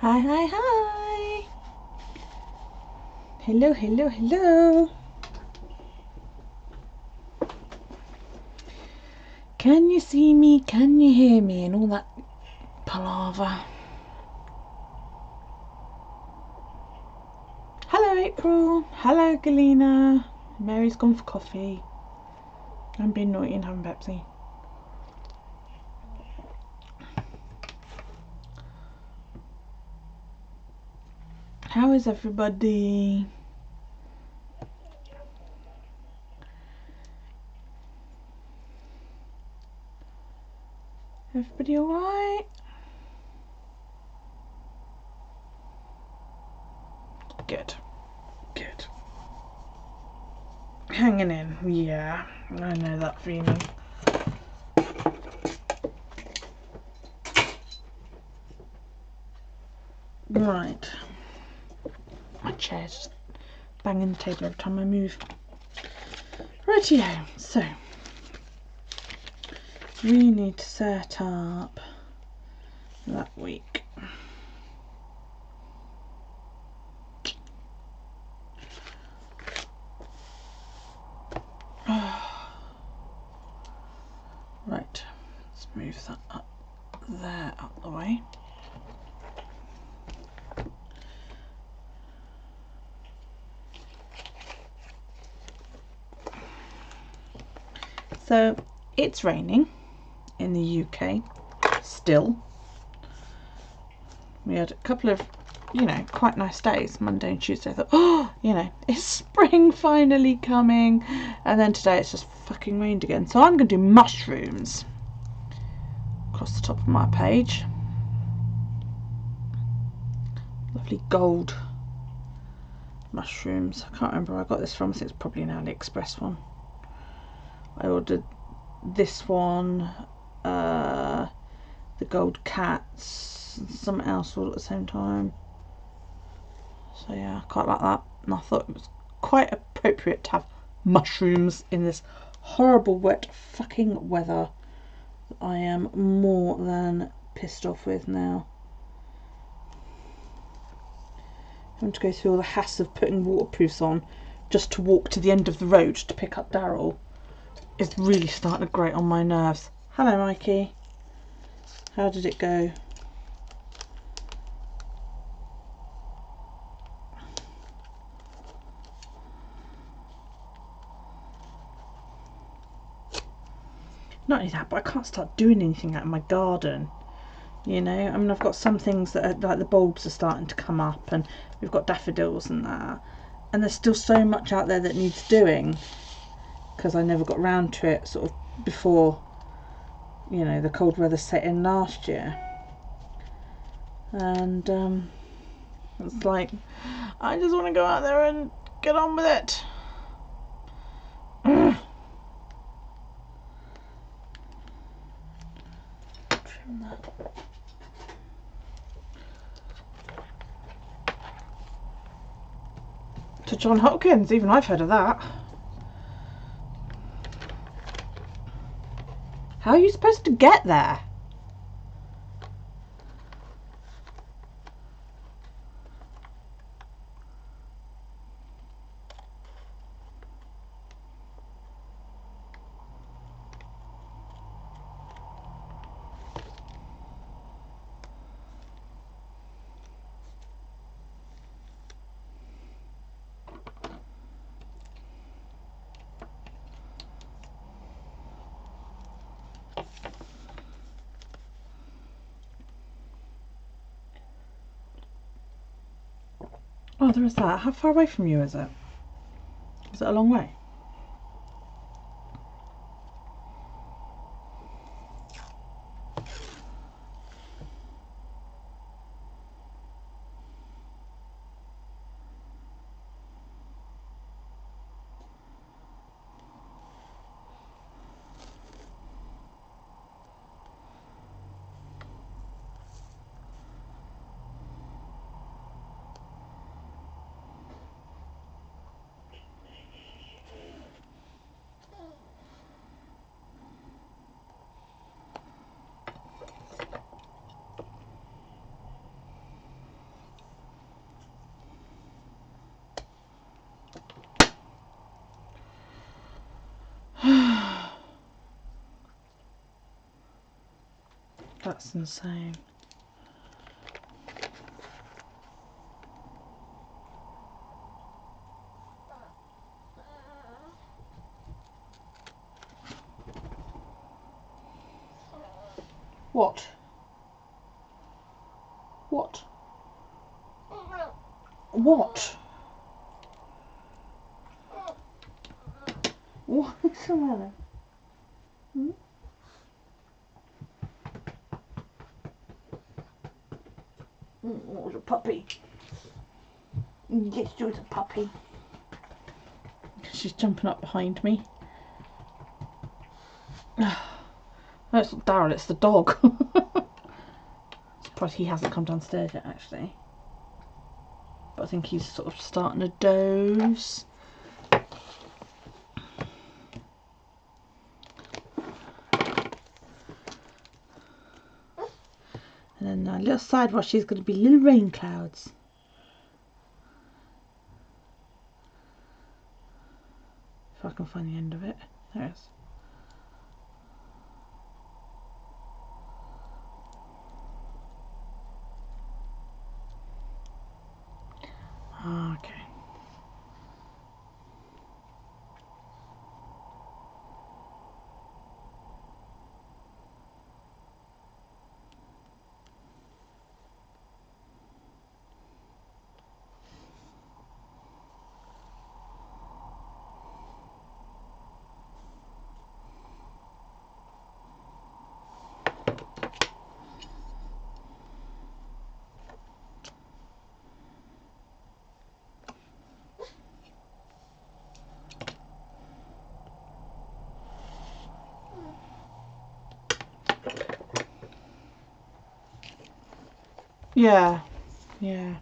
Hi, hi, hi. Hello, hello, hello. Can you see me? Can you hear me? And all that palaver. Hello, April. Hello, Galena. Mary's gone for coffee. I'm being naughty and having Pepsi. How is everybody? Everybody alright? Good. Good. Hanging in. Yeah, I know that feeling. Right. My chair's just banging the table every time I move. Rightio, so we need to set up that week. Right, let's move that up there, out the way. So it's raining in the UK still. We had a couple of, quite nice days, Monday and Tuesday. I thought, oh, is spring finally coming? And then today it's just fucking rained again. So I'm going to do mushrooms across the top of my page. Lovely gold mushrooms. I can't remember where I got this from. I think it's probably an AliExpress one. I ordered this one, the gold cats, and something else all at the same time. So yeah, I quite like that. And I thought it was quite appropriate to have mushrooms in this horrible wet fucking weather that I am more than pissed off with now. Having to go through all the hassle of putting waterproofs on just to walk to the end of the road to pick up Daryl is really starting to grate on my nerves. Hello, Mikey. How did it go? Not only that, but I can't start doing anything out in my garden. I mean, I've got some things that are, like the bulbs are starting to come up, and we've got daffodils and that. And there's still so much out there that needs doing because I never got round to it sort of before, the cold weather set in last year. And it's like, I just want to go out there and get on with it. Trim that. To John Hopkins, even I've heard of that. How are you supposed to get there? Oh, there is that. How far away from you is it? Is it a long way? That's insane. What? What? What? What's the matter? Hmm? Oh, it's a puppy. Yes, it's a puppy. She's jumping up behind me. No, it's not Daryl, it's the dog. Surprised he hasn't come downstairs yet, actually. But I think he's sort of starting to doze. And then a little sidewatch is going to be little rain clouds. If I can find the end of it. There it is. Okay. Yeah, yeah.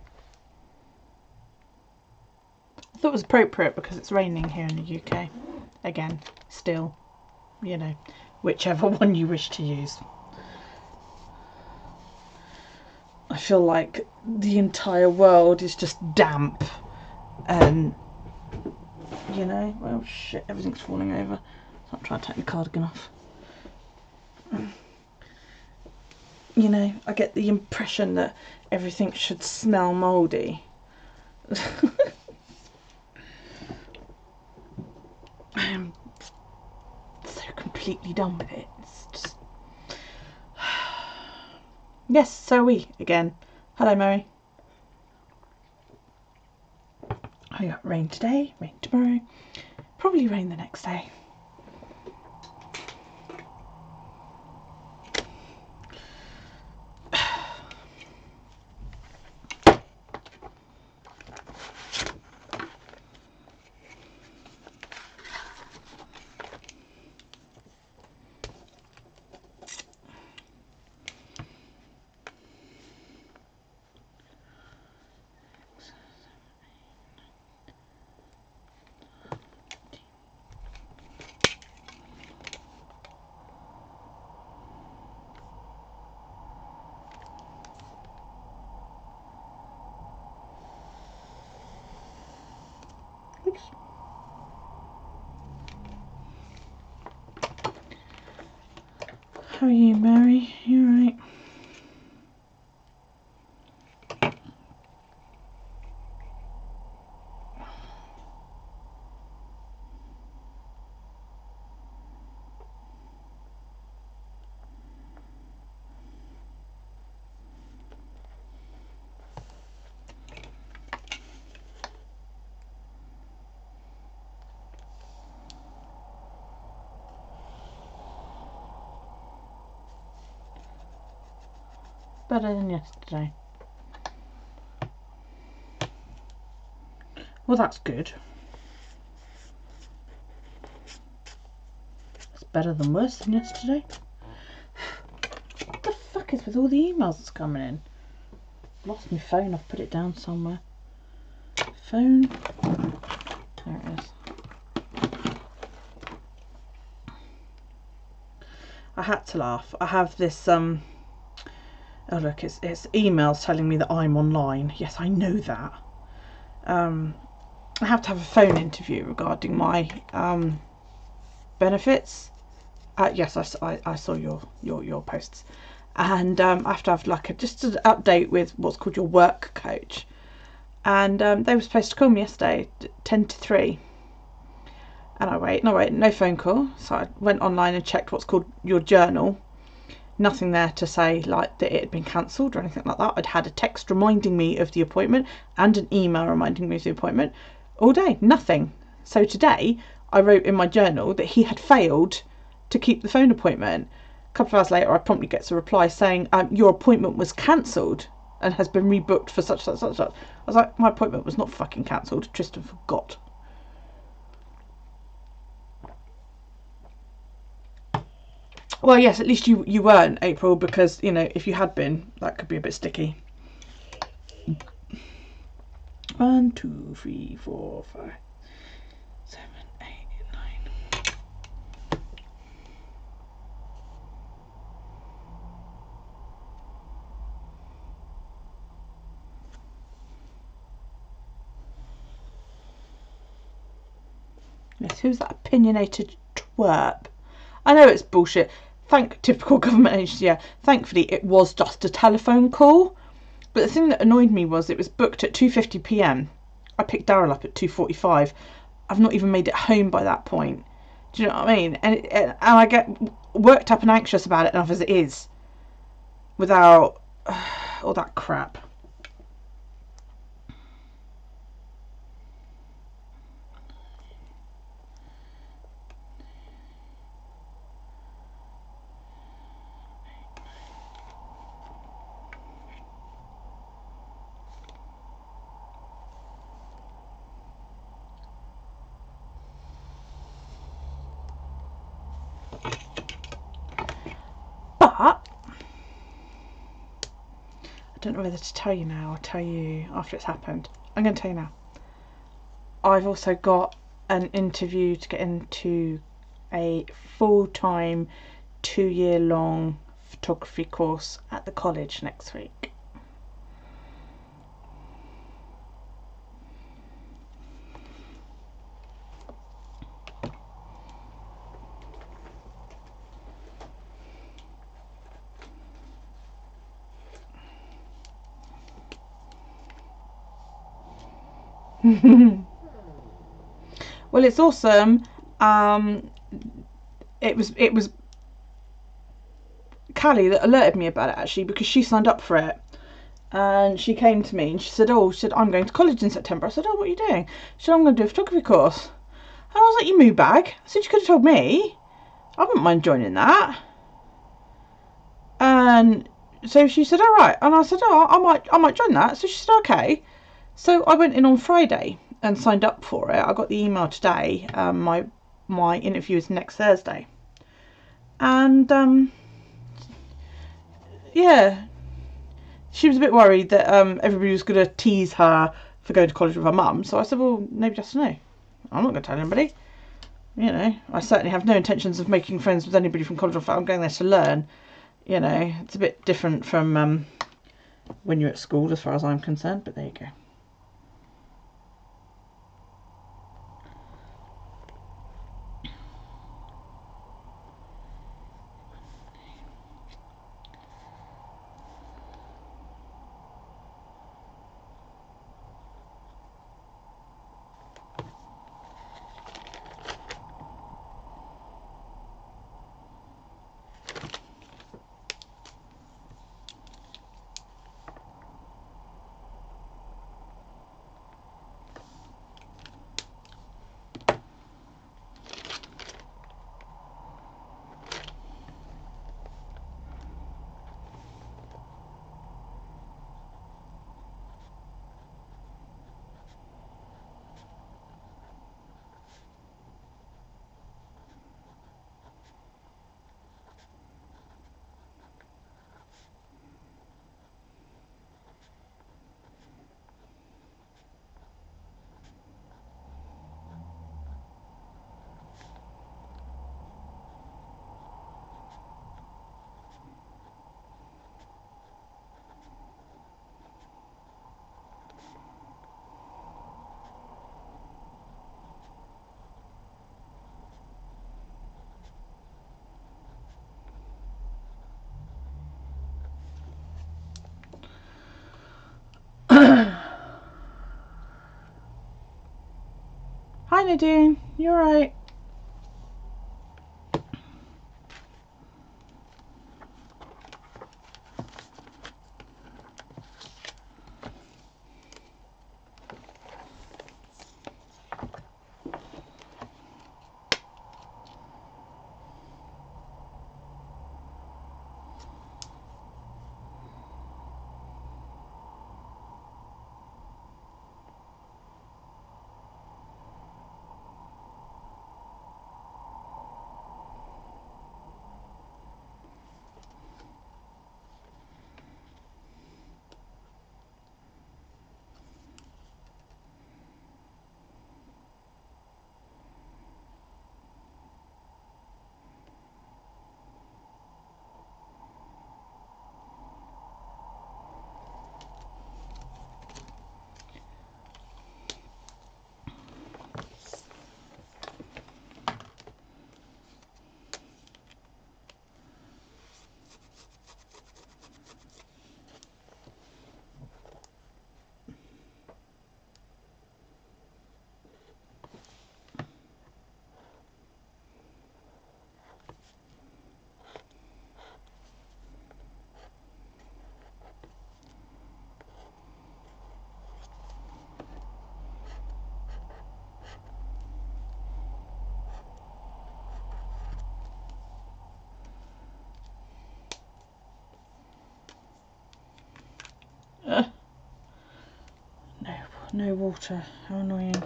I thought it was appropriate because it's raining here in the UK. Again, still, you know, whichever one you wish to use. I feel like the entire world is just damp and, you know, well, shit, everything's falling over. So I'm trying to take the cardigan off. You know, I get the impression that everything should smell mouldy. I am so completely done with it. It's just... Yes, so are we again. Hello, Mary. I got rain today, rain tomorrow, probably rain the next day. Oops. How are you, Mary? You alright? Better than yesterday. Well, that's good. It's better than worse than yesterday. What the fuck is with all the emails that's coming in? Lost my phone, I've put it down somewhere. Phone. There it is. I had to laugh. I have this oh look, it's emails telling me that I'm online. Yes, I know that. I have to have a phone interview regarding my benefits. Yes, I saw your posts. and I have to have like just an update with what's called your work coach. And they were supposed to call me yesterday, 10 to 3. And I wait, no phone call. So I went online and checked what's called your journal. Nothing there to say like that it had been cancelled or anything like that. I'd had a text reminding me of the appointment and an email reminding me of the appointment all day. Nothing. So today I wrote in my journal that he had failed to keep the phone appointment. A couple of hours later, I promptly get a reply saying your appointment was cancelled and has been rebooked for such. I was like, my appointment was not fucking cancelled. Tristan forgot. Well, yes, at least you weren't, April, because, you know, if you had been, that could be a bit sticky. 1, 2, 3, 4, 5, 7, 8, 9. Yes, who's that opinionated twerp? I know it's bullshit. Typical government agency, yeah. Thankfully, it was just a telephone call. But the thing that annoyed me was it was booked at 2:50 p.m. I picked Daryl up at 2:45. I've not even made it home by that point. Do you know what I mean? And I get worked up and anxious about it enough as it is, without all that crap. But I don't know whether to tell you now or tell you after it's happened. I'm going to tell you now. I've also got an interview to get into a full-time 2-year-long photography course at the college next week. Well, it's awesome. It was Callie that alerted me about it, actually, because she signed up for it. And she came to me and she said, I'm going to college in September. I said, what are you doing? She said, I'm going to do a photography course. And I was like, you move bag. I said, you could have told me. I wouldn't mind joining that. And so she said, all right. And I said, I might join that. So she said, okay. So I went in on Friday and signed up for it. I got the email today. My interview is next Thursday. And yeah, she was a bit worried that everybody was going to tease her for going to college with her mum. So I said, well, nobody has to know. I'm not going to tell anybody. You know, I certainly have no intentions of making friends with anybody from college. I'm going there to learn. You know, it's a bit different from when you're at school, as far as I'm concerned. But there you go. Nadine, you're right. No water, how annoying.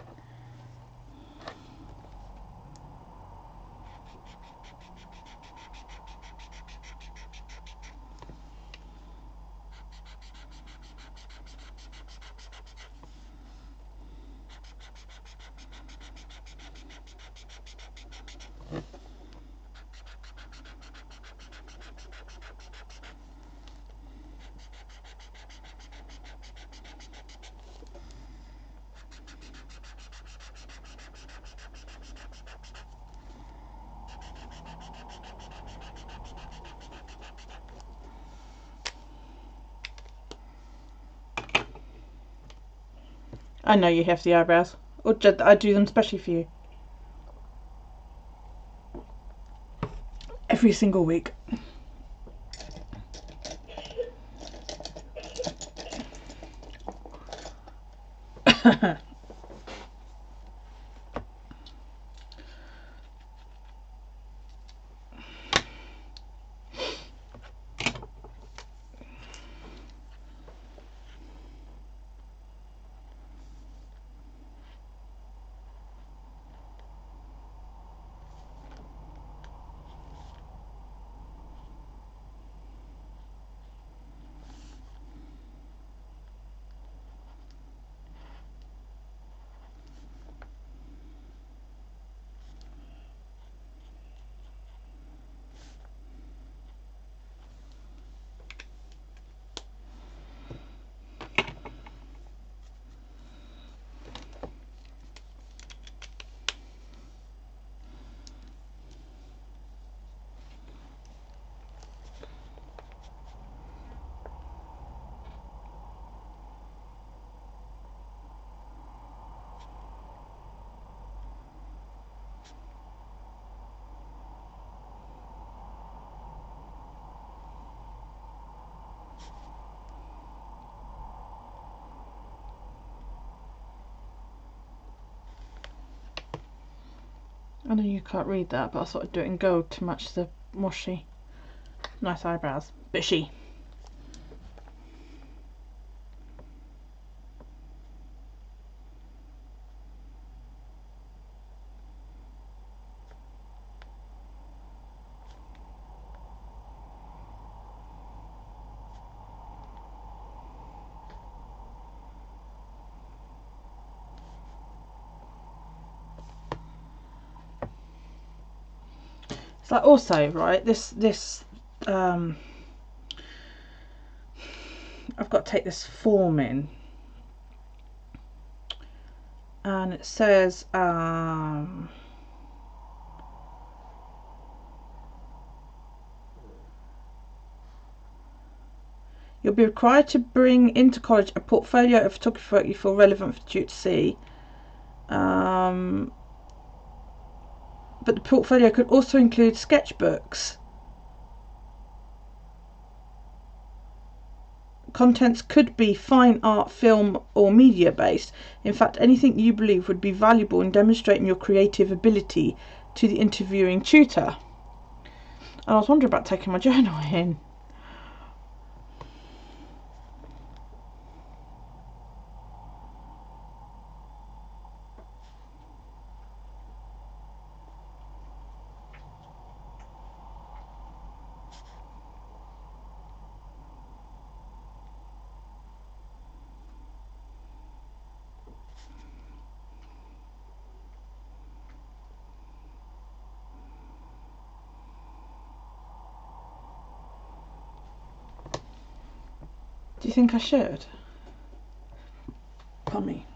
I know you have the eyebrows. Or I do them specially for you. Every single week. I know you can't read that, but I thought I'd do it in gold to match the washi. Nice eyebrows. Bushy. It's like also, right, this I've got to take this form in, and it says you'll be required to bring into college a portfolio of photography work you feel relevant for the tutor to see. but the portfolio could also include sketchbooks. Contents could be fine art, film or media based. In fact, anything you believe would be valuable in demonstrating your creative ability to the interviewing tutor. And I was wondering about taking my journal in. Do you think I should? Pardon me.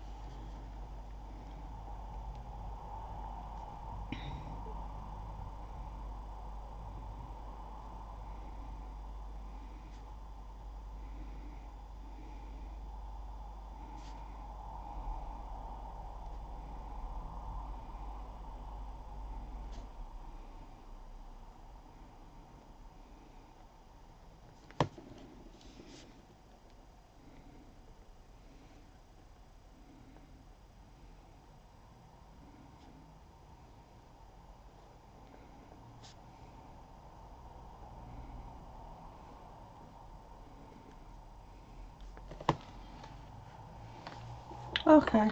Okay,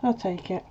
I'll take it.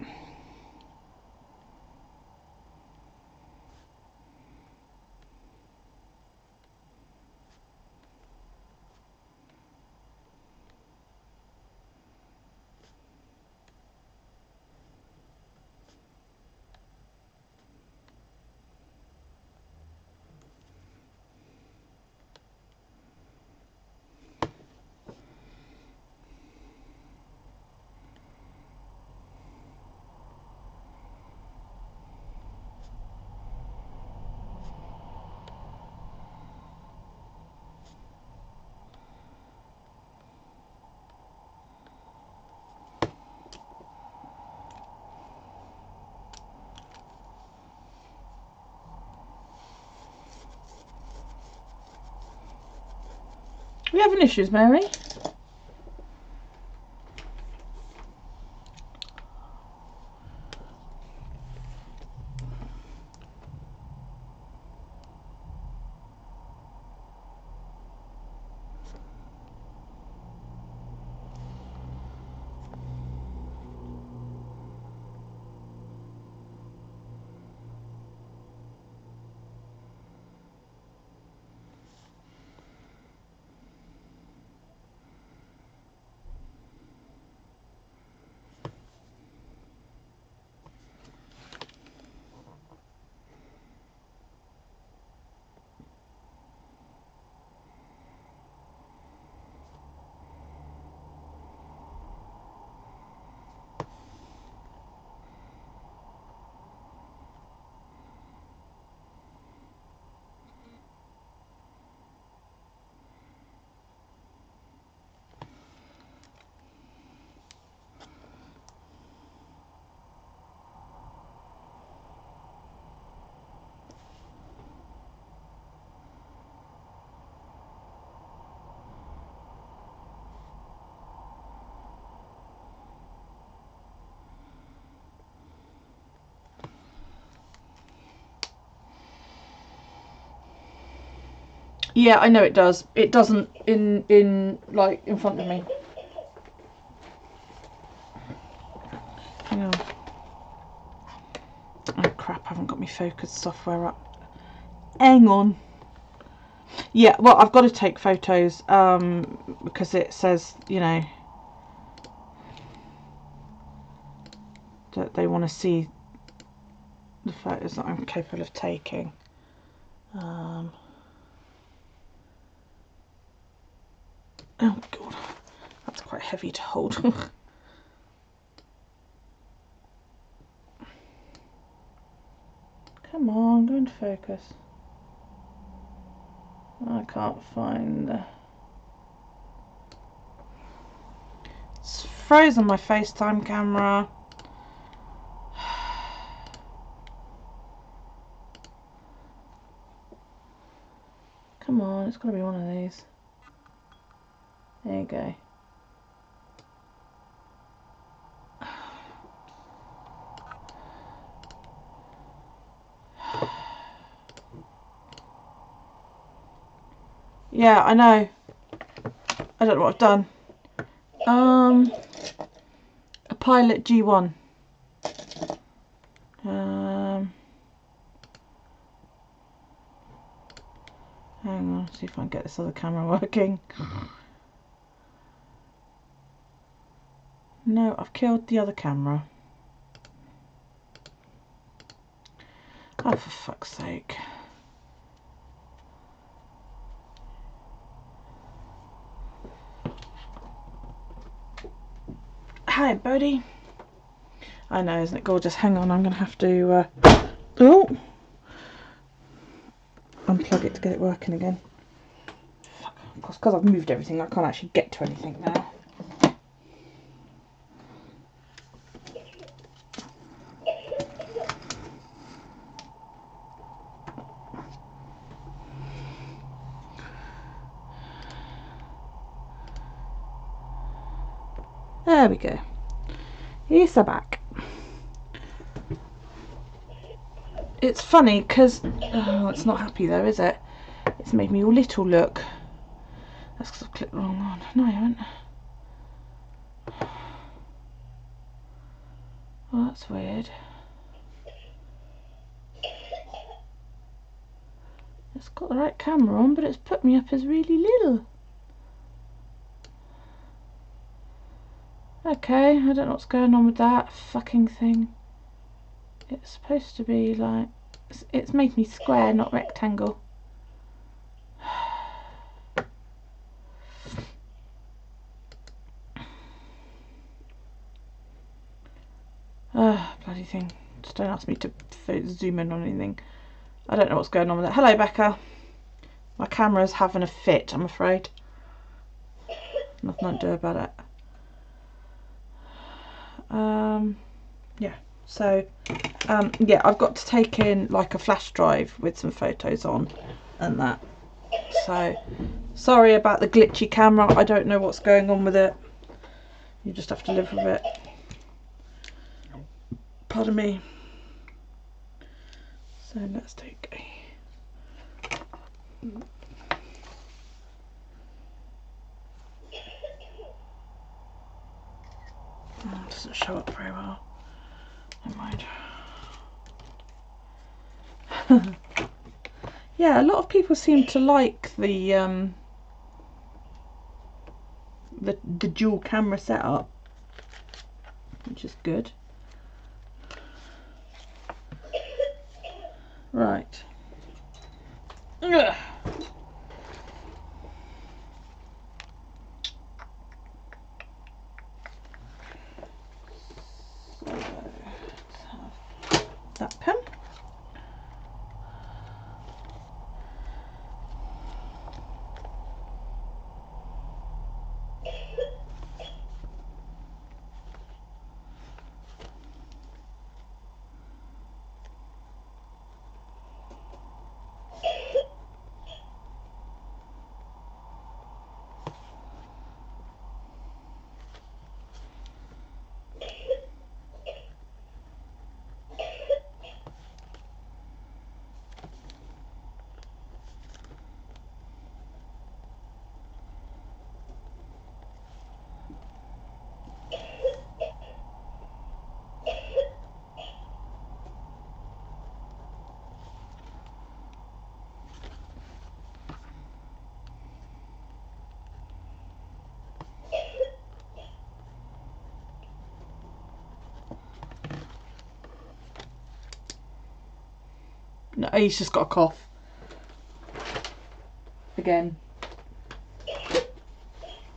Are you having issues, Mary? Yeah, I know it does. It doesn't in like in front of me. Hang on. Oh crap, I haven't got my focus software up. Hang on. Yeah, well, I've got to take photos because it says, you know, that they want to see the photos that I'm capable of taking. Oh god, that's quite heavy to hold. Come on, go into focus. I can't find the... It's frozen my FaceTime camera. Come on, it's got to be one of these. There you go. Yeah, I know. I don't know what I've done. A Pilot G1. Hang on, see if I can get this other camera working. No, I've killed the other camera. Oh, for fuck's sake. Hi, Bodie. I know, isn't it gorgeous? Hang on, I'm going to have to unplug it to get it working again. Fuck. Of course, because I've moved everything, I can't actually get to anything now. There we go. Here's the back. It's funny because it's not happy though, is it? It's made me all little look. That's because I've clicked the wrong one. No, I haven't. Well, that's weird. It's got the right camera on, but it's put me up as really little. Okay, I don't know what's going on with that fucking thing. It's supposed to be like... It's made me square, not rectangle. Bloody thing. Just don't ask me to zoom in on anything. I don't know what's going on with it. Hello, Becca. My camera's having a fit, I'm afraid. Nothing I can do about it. Yeah, so yeah, I've got to take in like a flash drive with some photos on and that. So sorry about the glitchy camera. I don't know what's going on with it. You just have to live with it. Pardon me. So let's take a... Oh, it doesn't show up very well. Never mind. Yeah, a lot of people seem to like the dual camera setup, which is good. Right. Ugh. So let's have that pen. No, he's just got a cough. Again.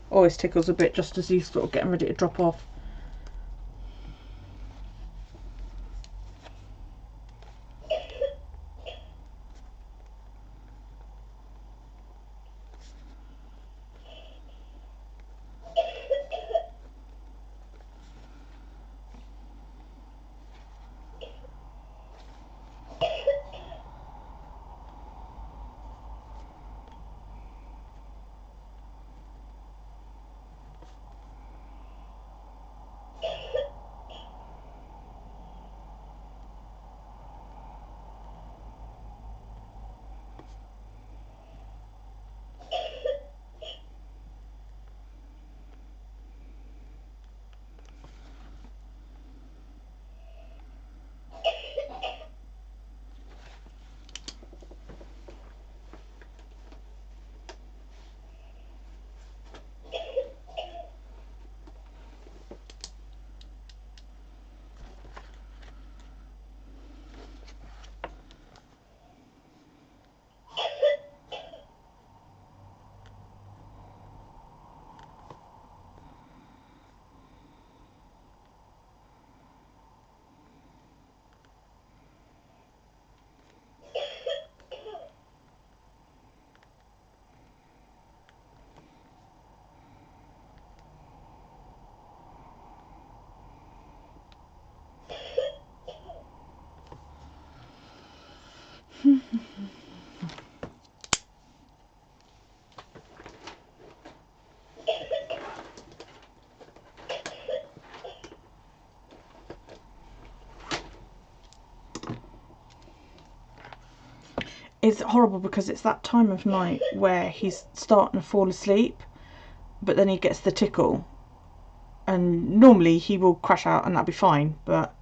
Always tickles a bit just as he's sort of getting ready to drop off. it's horrible because it's that time of night where he's starting to fall asleep, but then he gets the tickle, and normally he will crash out and that'll be fine, but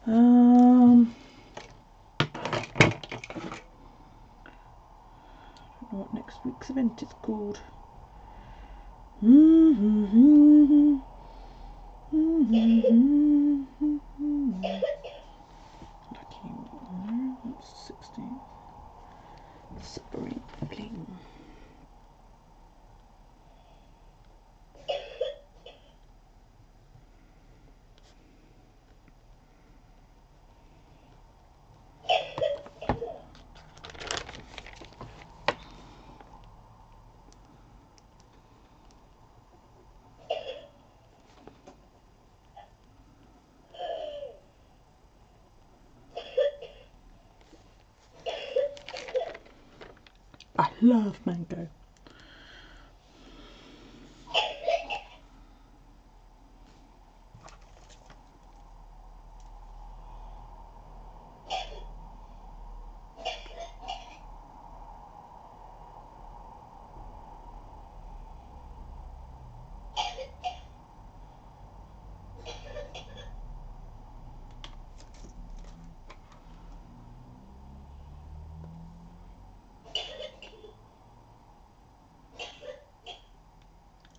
I don't know what next week's event is called. Looking, 16. Spring bling. I love mango.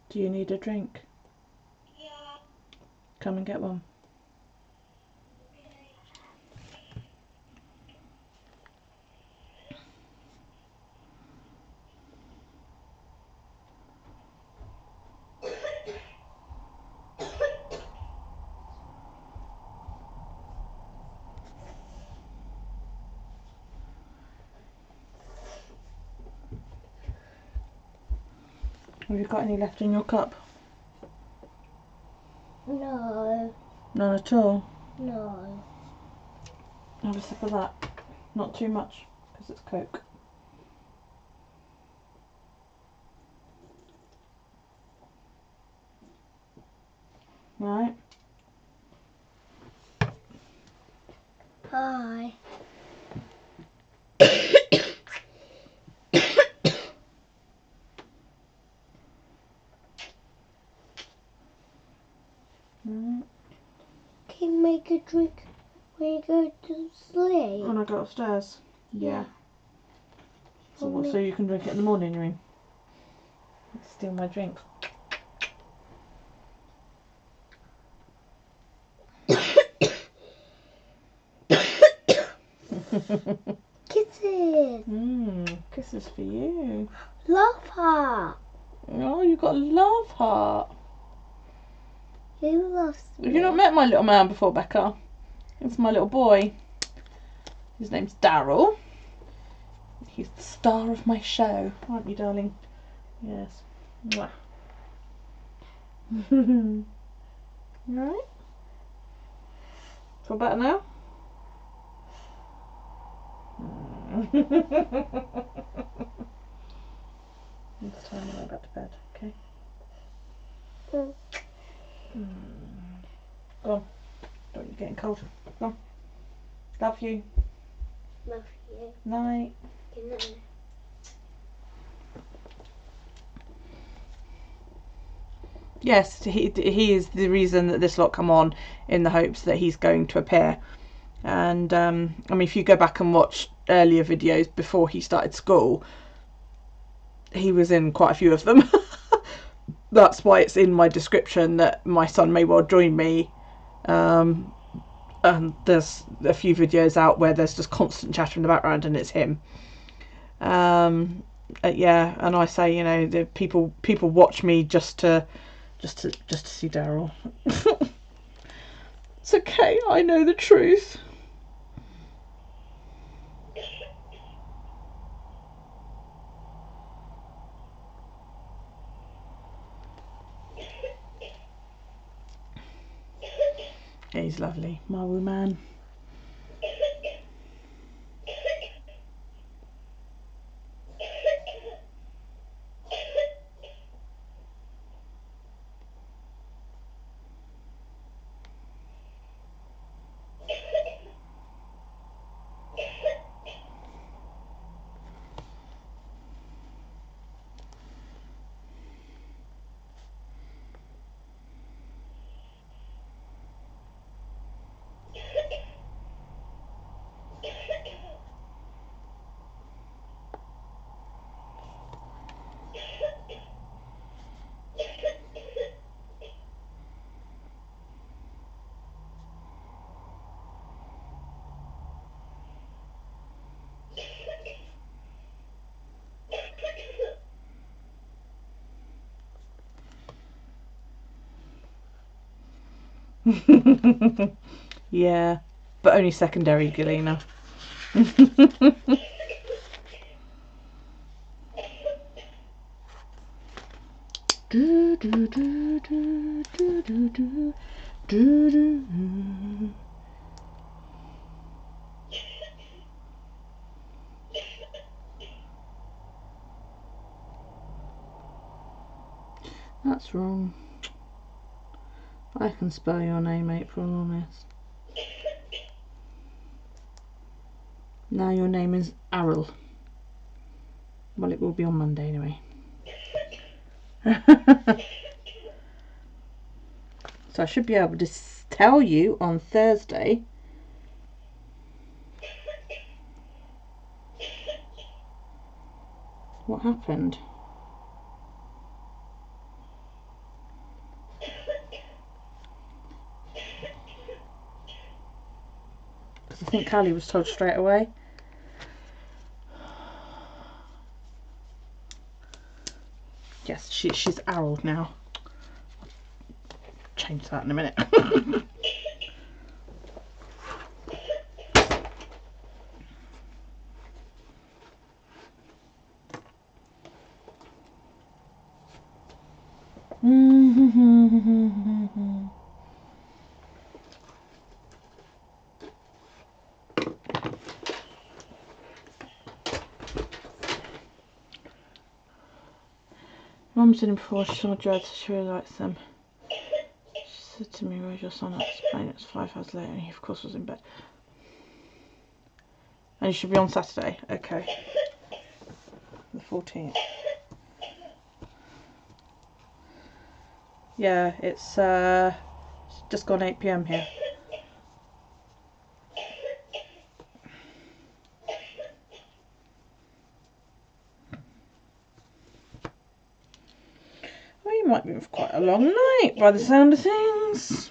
Do you need a drink? Yeah. Come and get one. Have you got any left in your cup? No. None at all? No. Have a sip of that. Not too much, because it's Coke. Right. Hi. Can you make a drink when you go to sleep? When I go upstairs? Yeah. So Well, what, so you can drink it in the morning, you mean? Steal my drink. Kisses. Kisses for you. Love heart. Oh, you got a love heart. Who loves me? Have you not met my little man before, Becca? It's my little boy. His name's Daryl. He's the star of my show, aren't you, darling? Yes. Mwah. Right. Feel better now? It's time to go back to bed, okay? Go on. Don't you getting cold? Go on. Love you. Love you. Night. Good night. Yes, he is the reason that this lot come on, in the hopes that he's going to appear. And I mean, if you go back and watch earlier videos before he started school, he was in quite a few of them. That's why it's in my description that my son may well join me. And there's a few videos out where there's just constant chatter in the background and it's him. Yeah, and I say, you know, the people watch me just to see Daryl. It's okay, I know the truth. He's lovely, my wee man. Yeah, but only secondary, Galena. Do, do, do, do, do, do, do, do, do. That's wrong. I can spell your name, April, honest. Now your name is Arrol. Well, it will be on Monday anyway. So I should be able to tell you on Thursday. What happened? Because I think Callie was told straight away. Yes, she's Arrol now. Change that in a minute. Mum said before she saw dreads, she really likes them. She said to me, "Where's your son?" I explained it was 5 hours later and he of course was in bed. And you should be on Saturday. Okay. The 14th. Yeah, it's just gone 8 PM here. Well, you might be for quite a long night by the sound of things.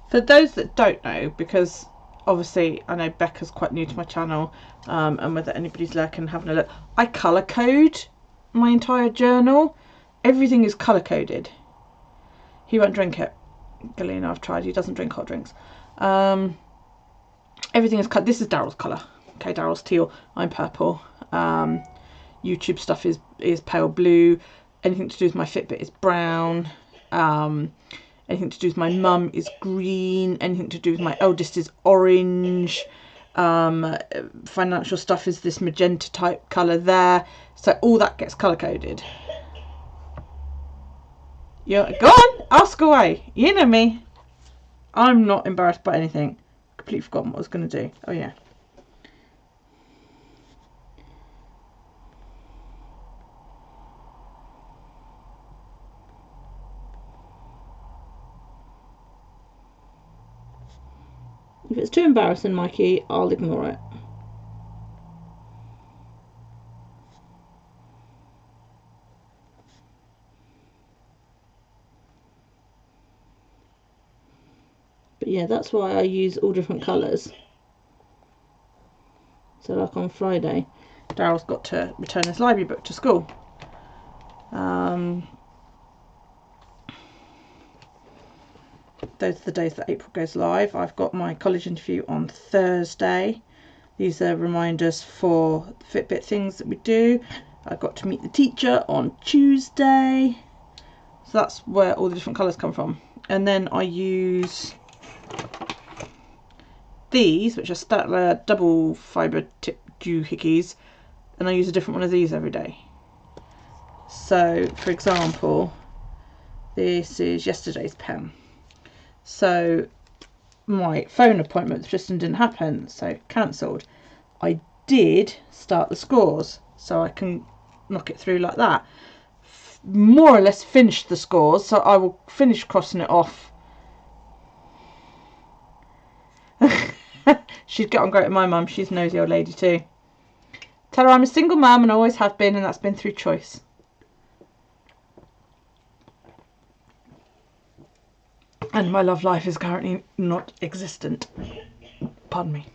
For those that don't know, because obviously I know Becca's quite new to my channel, and whether anybody's lurking and having a look, I colour code my entire journal. Everything is colour coded. He won't drink it. Galena, I've tried. He doesn't drink hot drinks. Everything is cut. This is Daryl's colour. Okay, Daryl's teal. I'm purple. YouTube stuff is pale blue. Anything to do with my Fitbit is brown. Anything to do with my mum is green. Anything to do with my eldest is orange. Financial stuff is this magenta type colour there. So all that gets colour coded. Yeah, go on, ask away. You know me. I'm not embarrassed by anything. Completely forgotten what I was going to do. Oh yeah. If it's too embarrassing, Mikey, I'll ignore it. But yeah, that's why I use all different colours. So like on Friday, Daryl's got to return his library book to school. Those are the days that April goes live. I've got my college interview on Thursday. These are reminders for the Fitbit things that we do. I've got to meet the teacher on Tuesday. So that's where all the different colours come from. And then I use these, which are Statler double fibre tip doohickeys, and I use a different one of these every day. So, for example, this is yesterday's pen. So my phone appointment with Tristan didn't happen, so cancelled. I did start the scores, so I can knock it through like that. More or less finished the scores, so I will finish crossing it off. She'd get on great with my mum. She's a nosy old lady too. Tell her I'm a single mum and always have been, and that's been through choice. And my love life is currently not existent. Pardon me.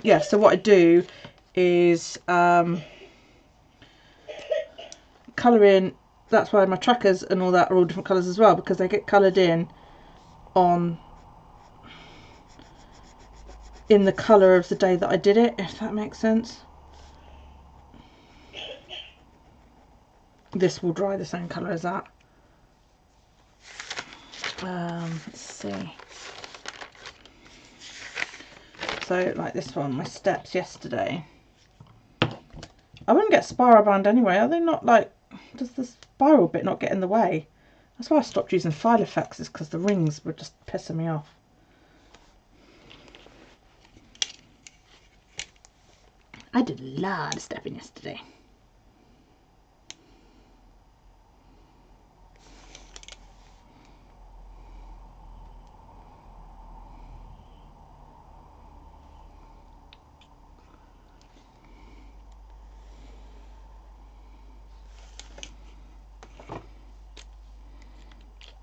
Yeah, so what I do is colour in. That's why my trackers and all that are all different colours as well, because they get coloured in the colour of the day that I did it, if that makes sense. This will dry the same colour as that. Let's see. So like this one, my steps yesterday. I wouldn't get spiral bound anyway. Are they not like, does the spiral bit not get in the way? That's why I stopped using file effects, is because the rings were just pissing me off. I did a lot of stepping yesterday.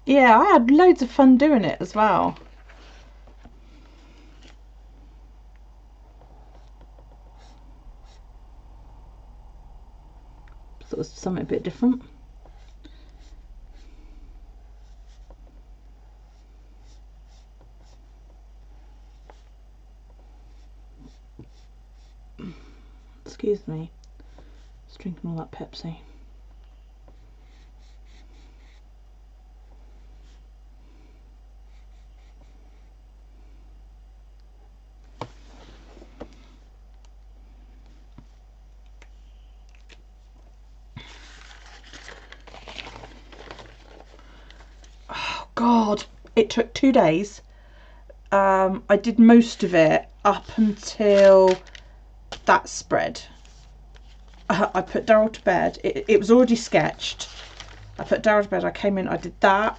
Yeah, I had loads of fun doing it as well. Thought it was something a bit different. Excuse me, just drinking all that Pepsi. Oh God, it took 2 days. I did most of it up until that spread. I put Daryl to bed. It was already sketched. I put Daryl to bed. I came in. I did that.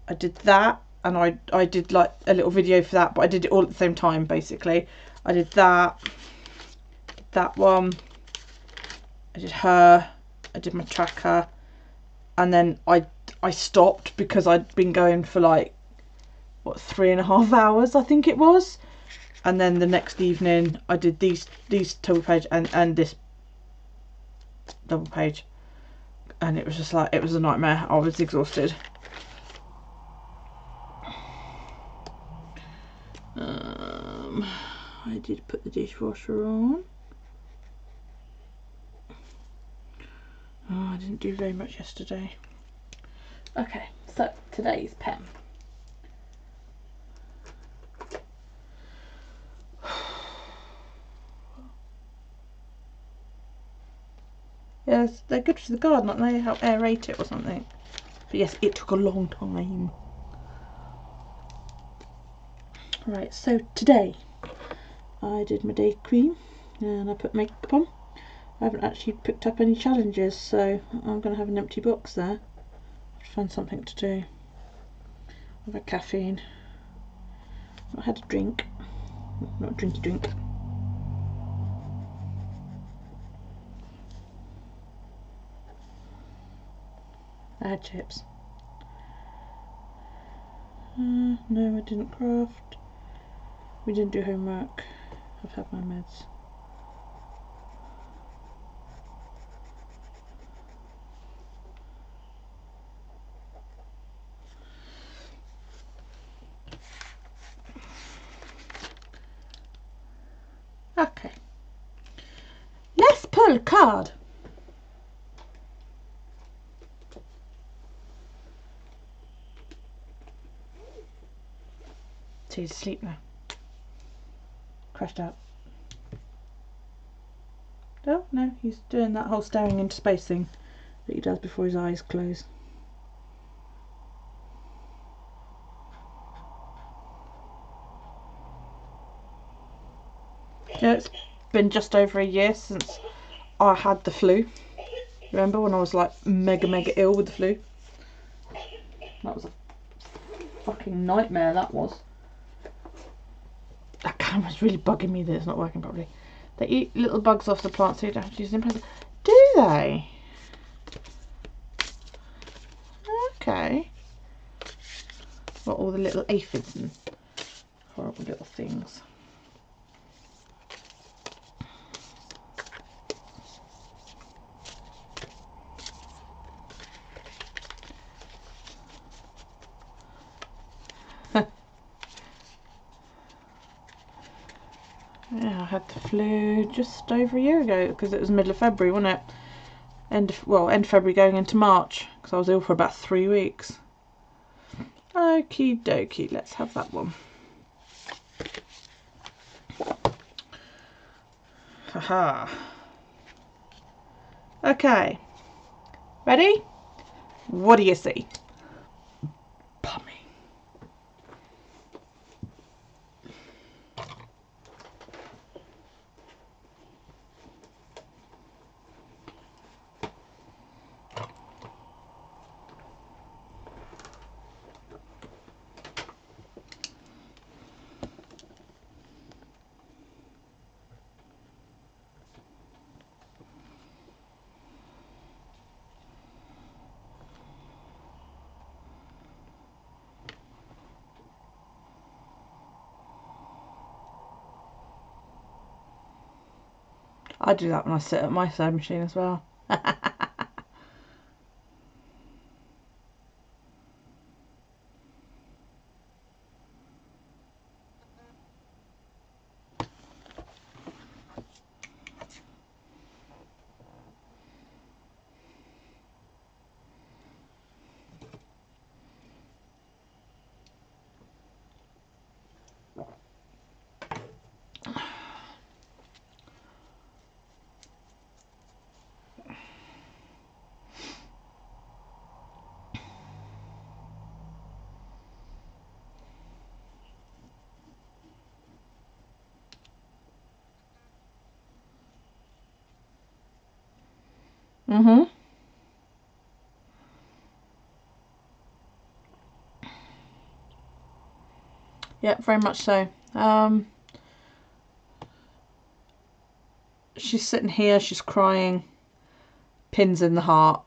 And I did like a little video for that, but I did it all at the same time basically. I did that one. I did her. I did my tracker, and then I stopped because I'd been going for like what 3.5 hours I think it was. And then the next evening I did these double page and this double page, and it was just like, it was a nightmare. I was exhausted. I did put the dishwasher on. Oh, I didn't do very much yesterday. Okay, so today's pen. Yes, they're good for the garden, aren't they? Help aerate it or something. But yes, it took a long time. Right, so today I did my day cream and I put makeup on. I haven't actually picked up any challenges, so I'm going to have an empty box there. I'll find something to do. I've had caffeine. I had a drink. Not a drinky drink. I had chips. No, I didn't craft. We didn't do homework. I've had my meds. Okay. Let's pull a card. So he's asleep now. Crashed out. Oh, no, he's doing that whole staring into space thing that he does before his eyes close. Yeah, it's been just over a year since I had the flu. Remember when I was like mega ill with the flu? That was a fucking nightmare, that was. That camera's really bugging me that it's not working properly. They eat little bugs off the plant so you don't have to use an impressor. Do they? Okay. Got all the little aphids and horrible little things. Yeah, I had the flu just over a year ago because it was middle of February, wasn't it? End of February going into March, because I was ill for about 3 weeks. Okie dokie, let's have that one. Haha. Okay. Ready? What do you see? Pummy. I do that when I sit at my sewing machine as well. Mm-hmm. Yeah, very much so. She's sitting here, she's crying, pins in the heart.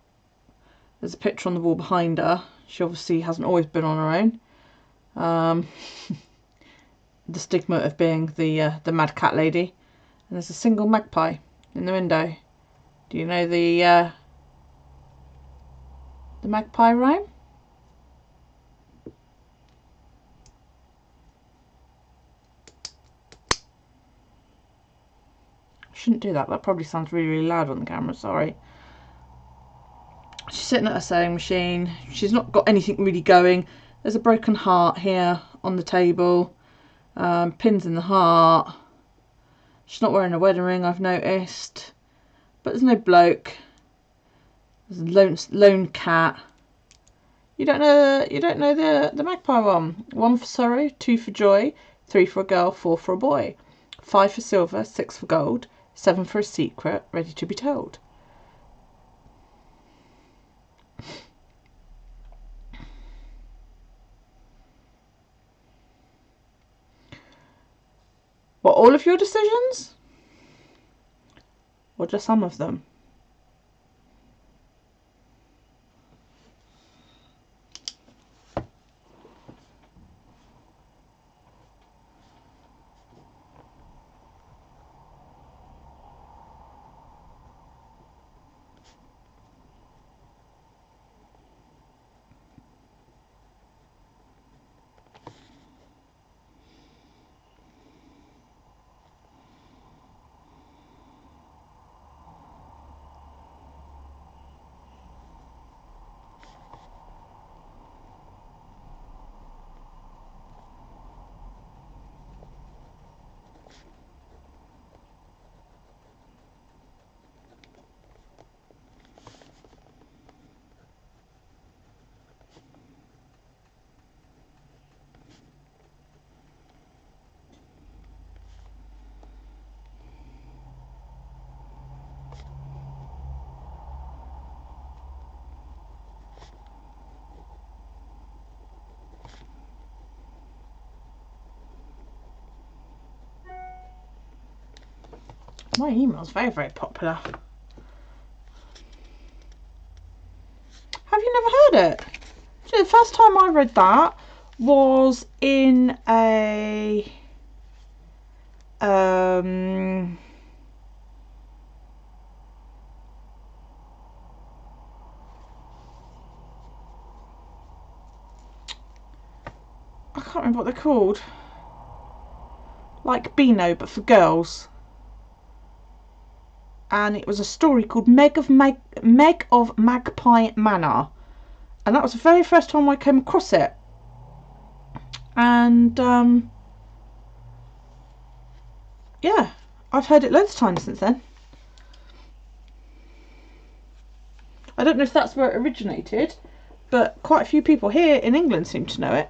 There's a picture on the wall behind her. She obviously hasn't always been on her own. The stigma of being the mad cat lady. And there's a single magpie in the window. Do you know the magpie rhyme? Shouldn't do that. That probably sounds really, really loud on the camera. Sorry. She's sitting at her sewing machine. She's not got anything really going. There's a broken heart here on the table. Pins in the heart. She's not wearing a wedding ring, I've noticed. But there's no bloke. There's a lone cat. You don't know the magpie one. 1 for sorrow, 2 for joy, 3 for a girl, 4 for a boy, 5 for silver, 6 for gold, 7 for a secret ready to be told. What, all of your decisions? Or just some of them? My email's very, very popular. it. So the first time I read that was in a I can't remember what they're called. Like Beano, but for girls. And it was a story called Meg of Magpie Manor. And that was the very first time I came across it. And yeah, I've heard it loads of times since then. I don't know if that's where it originated, but quite a few people here in England seem to know it.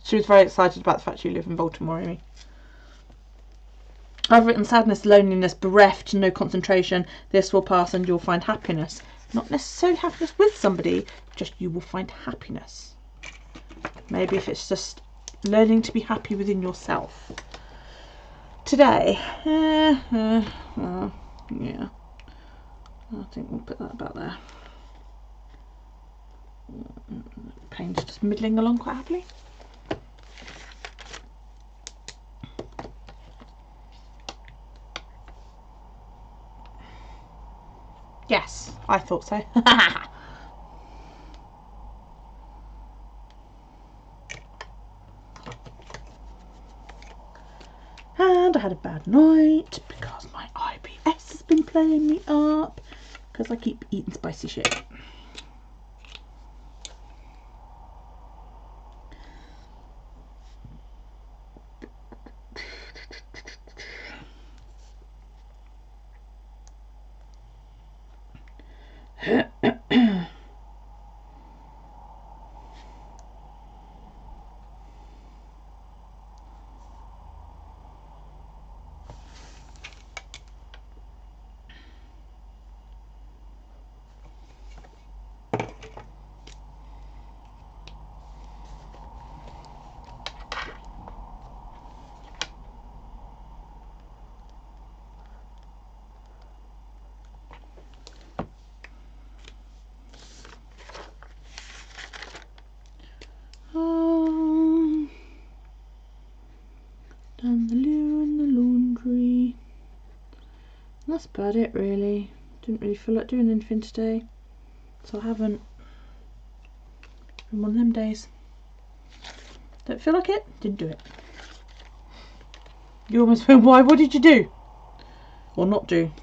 She was very excited about the fact you live in Baltimore, Amy. I've written sadness, loneliness, bereft, no concentration. This will pass and you'll find happiness. Not necessarily happiness with somebody, just you will find happiness. Maybe if it's just learning to be happy within yourself. Today, yeah, I think we'll put that about there. Pain's just middling along quite happily. Yes, I thought so. And I had a bad night because my IBS has been playing me up because I keep eating spicy shit. Done the loo and the laundry. That's about it really. Didn't really feel like doing anything today, so I haven't. Been one of them days. Don't feel like it? Didn't do it. You almost went, why? What did you do? Or not do?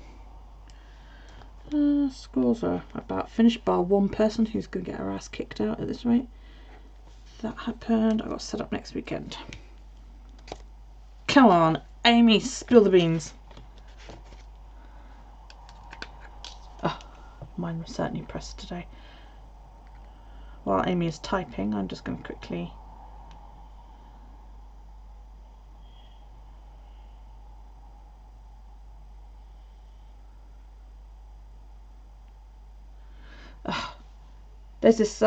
Scores are about finished, bar one person who's going to get her ass kicked out at this rate. That happened. I got set up next weekend. Come on, Amy, spill the beans. Oh, mine was certainly pressed today. While Amy is typing, I'm just going to quickly... There's this,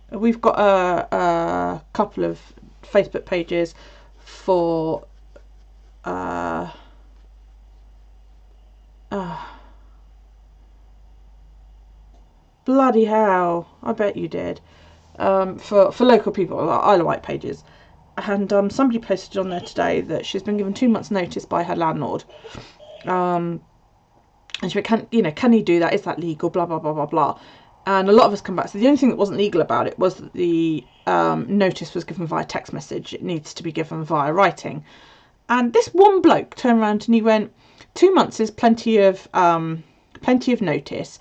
we've got a couple of Facebook pages for, bloody hell, I bet you did, for local people, Isle of Wight pages. And somebody posted on there today that she's been given 2 months notice by her landlord. And she went, can he do that? Is that legal? Blah, blah, blah, blah, blah. And a lot of us come back. So the only thing that wasn't legal about it was that the notice was given via text message. It needs to be given via writing. And this one bloke turned around and he went, 2 months is plenty of notice.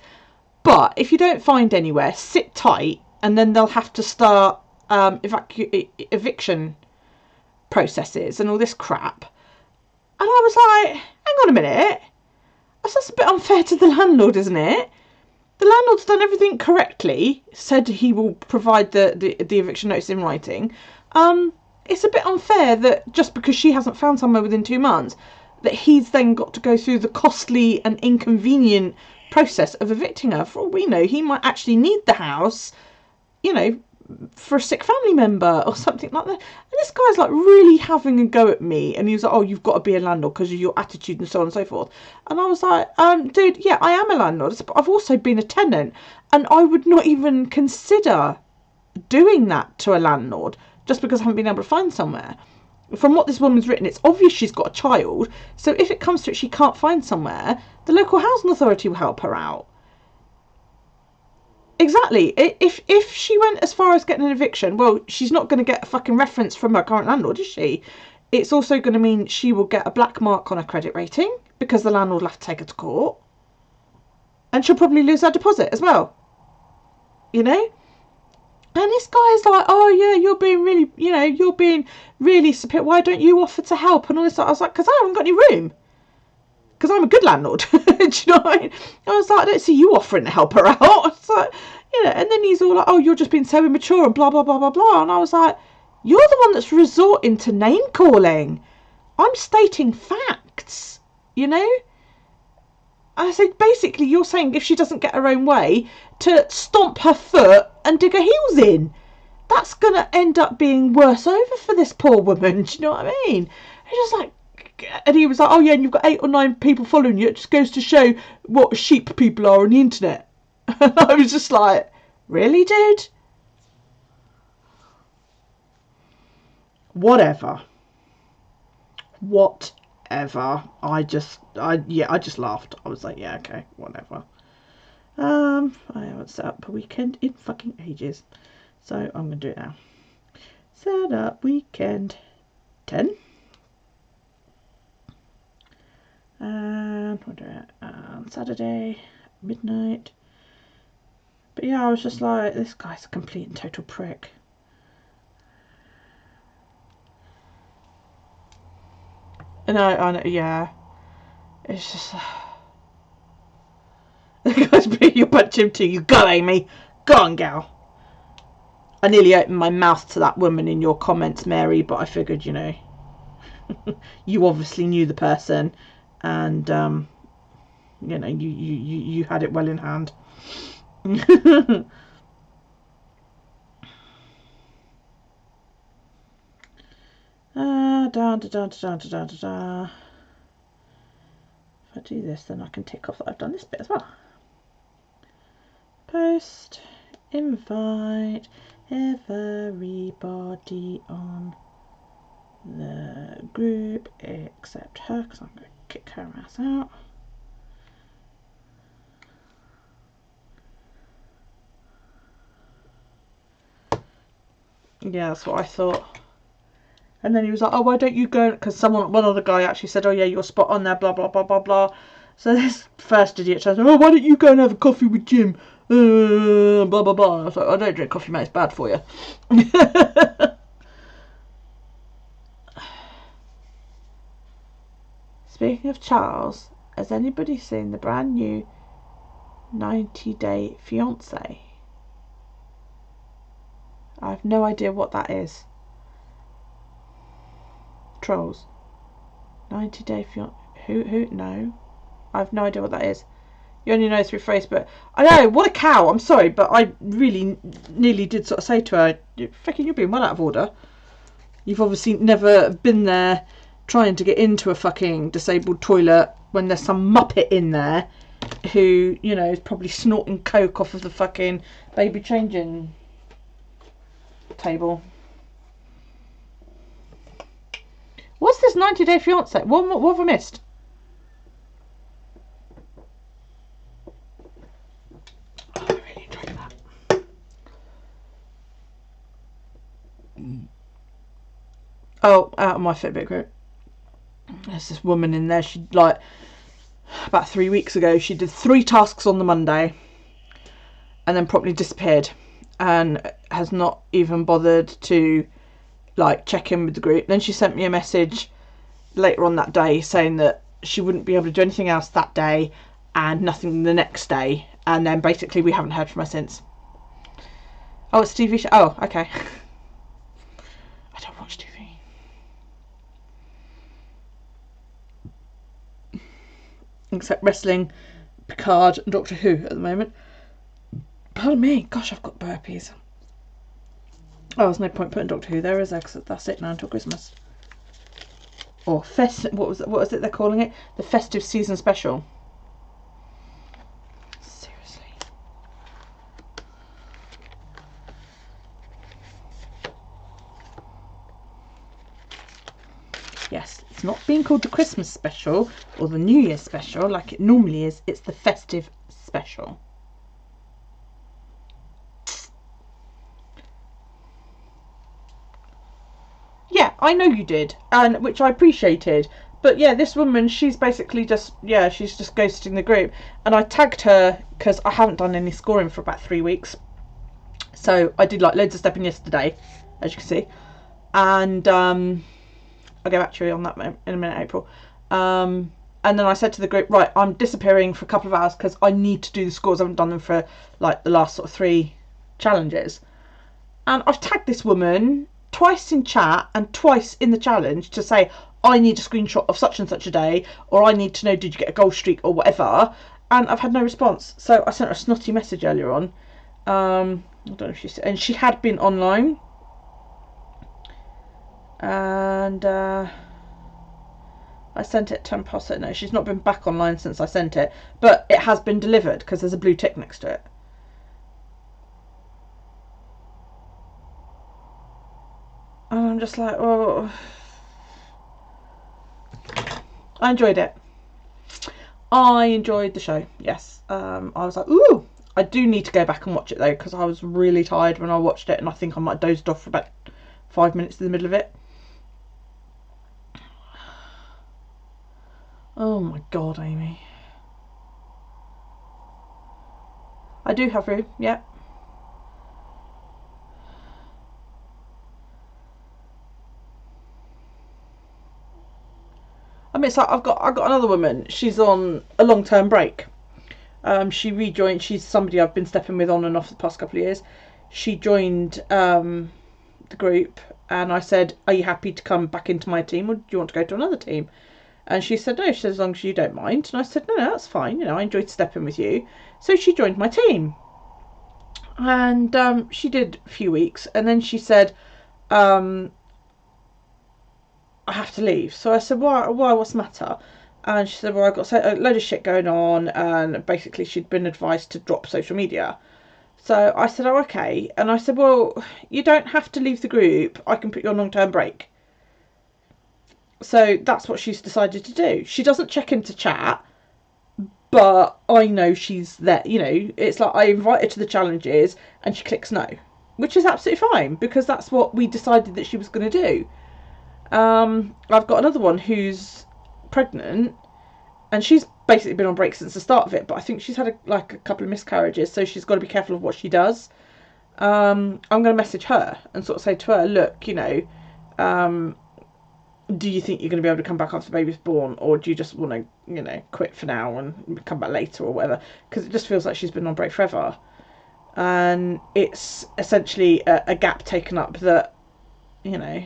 But if you don't find anywhere, sit tight, and then they'll have to start eviction processes and all this crap. And I was like, hang on a minute. That's a bit unfair to the landlord, isn't it? The landlord's done everything correctly, said he will provide the eviction notice in writing. It's a bit unfair that just because she hasn't found somewhere within 2 months, that he's then got to go through the costly and inconvenient process of evicting her. For all we know, he might actually need the house, for a sick family member or something like that. And this guy's like really having a go at me, and he was like, oh, you've got to be a landlord because of your attitude and so on and so forth. And I was like, dude, yeah, I am a landlord, but I've also been a tenant, and I would not even consider doing that to a landlord just because I haven't been able to find somewhere. From what this woman's written, it's obvious she's got a child, so if it comes to it she can't find somewhere, the local housing authority will help her out. Exactly. If she went as far as getting an eviction, well, she's not going to get a fucking reference from her current landlord, is she? It's also going to mean she will get a black mark on her credit rating because the landlord will have to take her to court. And she'll probably lose her deposit as well. You know? And this guy's like, oh yeah, you're being really superior. Why don't you offer to help? And all this. I was like, because I haven't got any room. Because I'm a good landlord. Do you know what I mean? I was like, I don't see you offering to help her out. It's like, and then he's all like, oh, you're just being so immature and blah, blah, blah, blah, blah. And I was like, you're the one that's resorting to name calling. I'm stating facts, I said, basically, you're saying if she doesn't get her own way, to stomp her foot and dig her heels in. That's going to end up being worse over for this poor woman. Do you know what I mean? It's just like, and he was like, oh yeah, and you've got 8 or 9 people following you. It just goes to show what sheep people are on the internet. And I was just like, really, dude? Whatever. I just laughed. I was like, yeah, okay, whatever. I haven't set up a weekend in fucking ages, so I'm gonna do it now. Set up weekend 10. And we'll do it on Saturday, midnight. But yeah, I was just like, this guy's a complete and total prick. And I know, yeah. It's just... the guy's being your butt Jim too. You go, Amy. Go on, gal. I nearly opened my mouth to that woman in your comments, Mary, but I figured, you obviously knew the person, and you had it well in hand. If I do this, then I can tick off that I've done this bit as well. Post, invite everybody on the group except her, because I'm going to kick her ass out. Yeah, that's what I thought. And then he was like, oh, why don't you go? Because one other guy actually said, oh yeah, you're spot on there, blah, blah, blah, blah, blah. So this first idiot says, oh, why don't you go and have a coffee with Jim? Blah, blah, blah. I was like, I don't drink coffee, mate, it's bad for you. Speaking of Charles, has anybody seen the brand new 90-Day Fiancé? I have no idea what that is. Trolls. 90-Day Fiancé. Who? No. I have no idea what that is. You only know through Facebook. I know, what a cow. I'm sorry, but I really nearly did sort of say to her, fucking, you're being well out of order. You've obviously never been there trying to get into a fucking disabled toilet when there's some muppet in there who, is probably snorting coke off of the fucking baby changing table. What's this 90-Day Fiancé? What have I missed? Oh, I really enjoyed that. Oh, out of my Fitbit group. There's this woman in there. She, about 3 weeks ago, she did 3 tasks on the Monday and then promptly disappeared and has not even bothered to check in with the group. Then she sent me a message later on that day saying that she wouldn't be able to do anything else that day and nothing the next day, and then basically we haven't heard from her since. Oh, it's a TV show. Oh, okay. I don't watch TV. Except wrestling, Picard and Doctor Who at the moment. Pardon me, gosh, I've got burpees. Oh, there's no point putting Doctor Who there, is there? Because that's it now until Christmas. Or what was it they're calling it? The festive season special. Seriously. Yes, it's not being called the Christmas special or the New Year special like it normally is. It's the festive special. Yeah, I know you did, and which I appreciated. But yeah, this woman, she's basically just, yeah, she's just ghosting the group. And I tagged her because I haven't done any scoring for about 3 weeks. So I did like loads of stepping yesterday, as you can see. And I'll get back to you on that in a minute, April. And then I said to the group, right, I'm disappearing for a couple of hours because I need to do the scores. I haven't done them for like the last sort of 3 challenges. And I've tagged this woman twice in chat and twice in the challenge to say, I need a screenshot of such and such a day, or I need to know, did you get a gold streak or whatever. And I've had no response. So I sent her a snotty message earlier on. I don't know if she said, and she had been online. And I sent it 10 past 8. No, she's not been back online since I sent it, but it has been delivered because there's a blue tick next to it. And I'm just like, oh, I enjoyed it. I enjoyed the show, yes. I was like, ooh, I do need to go back and watch it though, because I was really tired when I watched it, and I think I might have dozed off for about 5 minutes in the middle of it. Oh my god, Amy. I do have room, yep. I mean, it's like I've got another woman. She's on a long-term break. She rejoined. She's somebody I've been stepping with on and off the past couple of years. She joined the group, and I said, "Are you happy to come back into my team, or do you want to go to another team?" And she said, "No." She said, "As long as you don't mind." And I said, "No, that's fine. You know, I enjoyed stepping with you." So she joined my team, and she did a few weeks, and then she said, I have to leave. So I said, why, what's the matter? And she said, well, I've got a load of shit going on, and basically she'd been advised to drop social media. So I said, oh, okay. And I said, well, you don't have to leave the group. I can put you on long-term break. So that's what she's decided to do. She doesn't check into chat, but I know she's there. You know, it's like I invite her to the challenges and she clicks no, which is absolutely fine because that's what we decided that she was going to do. I've got another one who's pregnant, and she's basically been on break since the start of it, but I think she's had a couple of miscarriages, so she's got to be careful of what she does. I'm going to message her and sort of say to her, look, you know, do you think you're going to be able to come back after the baby's born, or do you just want to, you know, quit for now and come back later or whatever? Because it just feels like she's been on break forever, and it's essentially a gap taken up that, you know,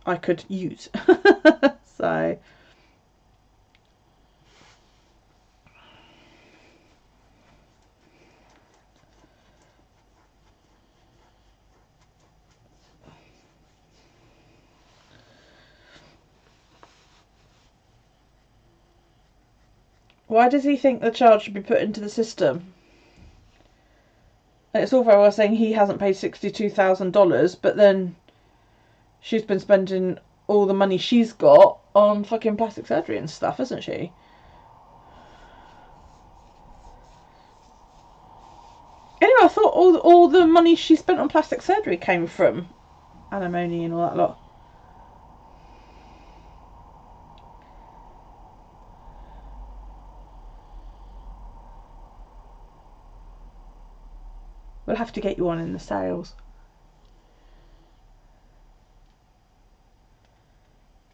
I could use. So why does he think the child should be put into the system? And it's all very well saying he hasn't paid $62,000, but then she's been spending all the money she's got on fucking plastic surgery and stuff, hasn't she? Anyway, I thought all the money she spent on plastic surgery came from alimony and all that lot. We'll have to get you on in the sales.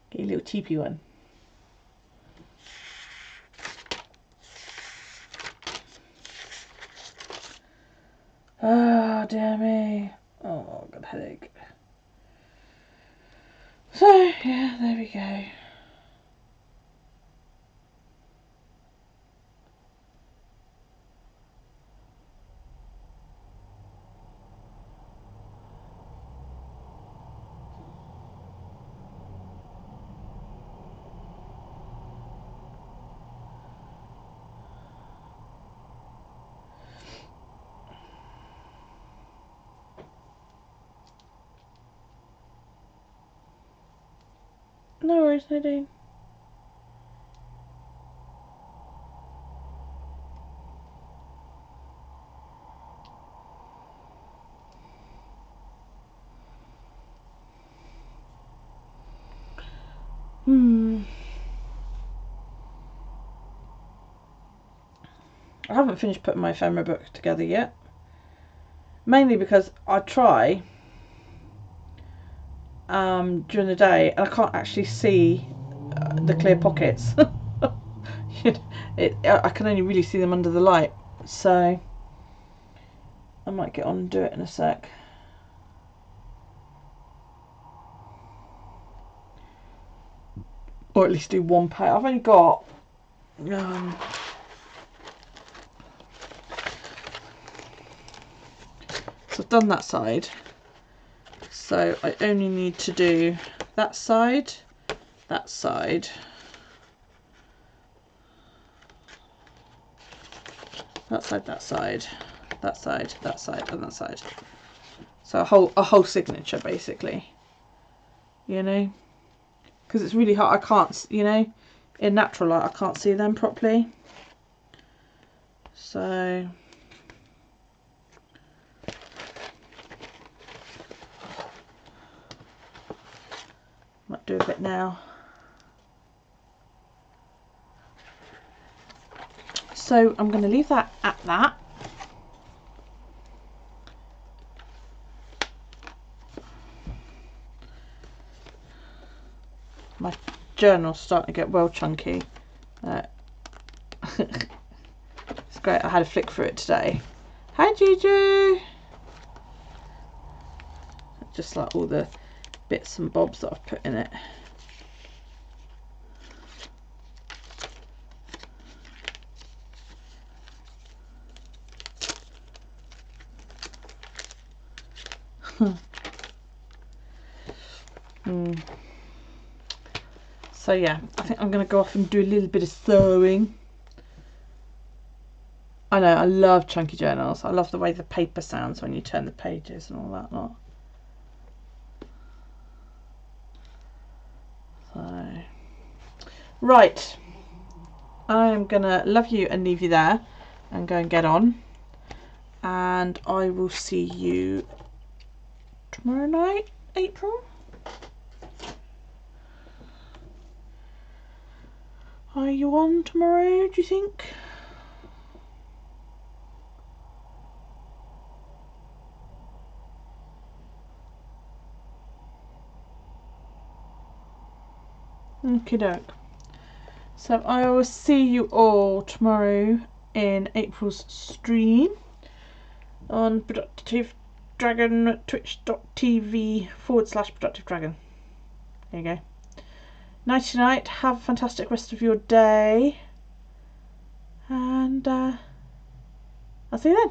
Get you a little cheapy one. Oh, dear me. Oh, I've got a headache. So, yeah, there we go. worries, Nadine. I haven't finished putting my ephemera book together yet. Mainly because I try during the day and I can't actually see the clear pockets. I can only really see them under the light. So I might get on and do it in a sec. Or at least do one page. I've only got so I've done that side, so I only need to do that side, that side, that side, that side, that side, that side, and that side. So a whole signature basically, you know, because it's really hard. I can't, you know, in natural light I can't see them properly. So might do a bit now. So I'm going to leave that at that. My journal's starting to get well chunky. It's great. I had a flick through it today. Hi Juju! Just like all the bits and bobs that I've put in it. So yeah, I think I'm going to go off and do a little bit of sewing. I know, I love chunky journals. I love the way the paper sounds when you turn the pages and all that lot. So, right, I'm going to love you and leave you there and go and get on. And I will see you tomorrow night, April. Are you on tomorrow, do you think? Okie doke. So I will see you all tomorrow in April's stream on Productive Dragon, twitch.tv/Productive Dragon. There you go. Nighty night. Have a fantastic rest of your day. And I'll see you then.